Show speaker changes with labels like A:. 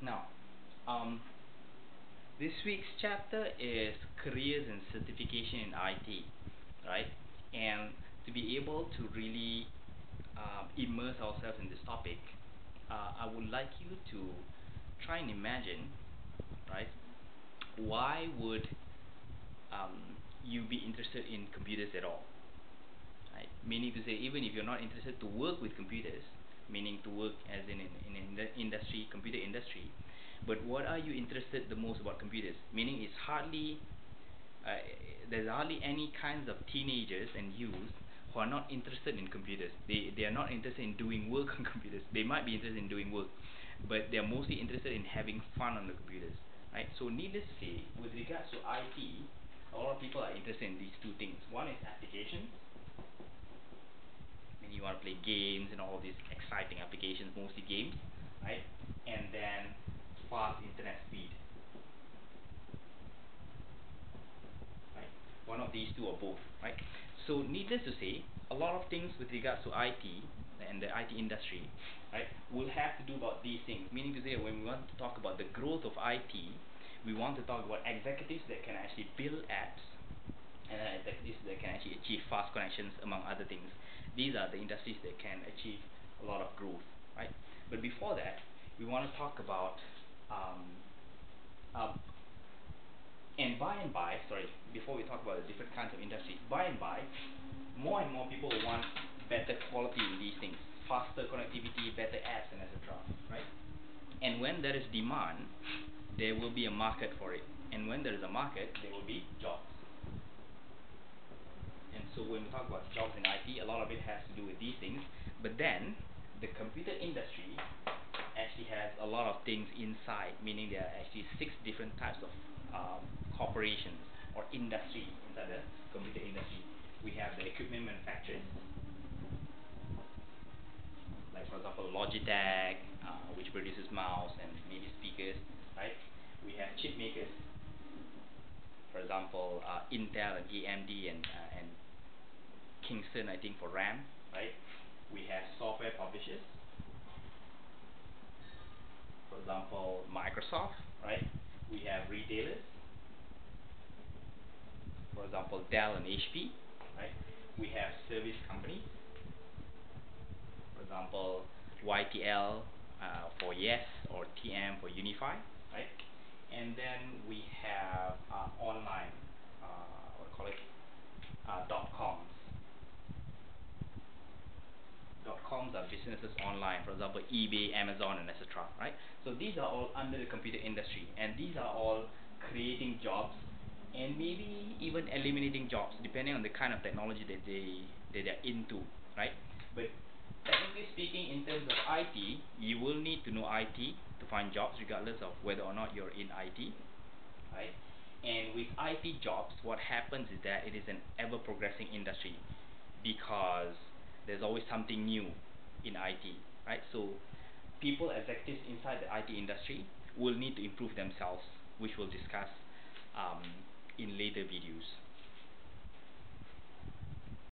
A: Now, um, this week's chapter is careers and certification in IT, right? And to be able to really immerse ourselves in this topic, I would like you to try and imagine, right? Why would you be interested in computers at all? Right? Meaning to say, even if you're not interested to work with computers, meaning to work as in the industry, computer industry, but what are you interested the most about computers? Meaning, it's hardly uh, there's hardly any kinds of teenagers and youth who are not interested in computers. They are not interested in doing work on computers. They might be interested in doing work, but they are mostly interested in having fun on the computers, right? So needless to say, with regards to IT, a lot of people are interested in these two things. One is applications, meaning you want to play games and all these exciting applications, mostly games, right? And then fast internet speed, right? One of these two or both, right? So needless to say, a lot of things with regards to IT and the IT industry, right, will have to do about these things. Meaning to say, when we want to talk about the growth of IT, we want to talk about executives that can actually build apps and executives that can actually achieve fast connections, among other things. These are the industries that can achieve a lot of growth, right? But before that, we want to talk about um, um, sorry, before we talk about the different kinds of industries, by and by, more and more people want better quality in these things, faster connectivity, better apps, and etc. Right? And when there is demand, there will be a market for it. And when there is a market, there will be jobs. And so when we talk about jobs in IT, a lot of it has to do with these things. But then, the computer industry actually has a lot of things inside, meaning there are actually 6 different types of corporations or industry inside the computer industry. We have the equipment manufacturers, like for example Logitech, which produces mouse and maybe speakers, right? We have chip makers, for example Intel and AMD and Kingston, I think, for RAM, right? We have software publishers, for example Microsoft, right? We have retailers, for example Dell and HP, right? We have service companies, for example YTL for Yes or TM for Unify, right? And then we have online, what do you call it, dot coms. Dot coms are businesses online, for example eBay, Amazon, and etc. Right? So these are all under the computer industry, and these are all creating jobs and maybe even eliminating jobs depending on the kind of technology that they're into, right? But technically speaking, in terms of IT, you will need to know IT to find jobs regardless of whether or not you're in IT, right? And with IT jobs, what happens is that it is an ever progressing industry because there's always something new in IT, right? So people, executives inside the IT industry will need to improve themselves, which we'll discuss um, in later videos.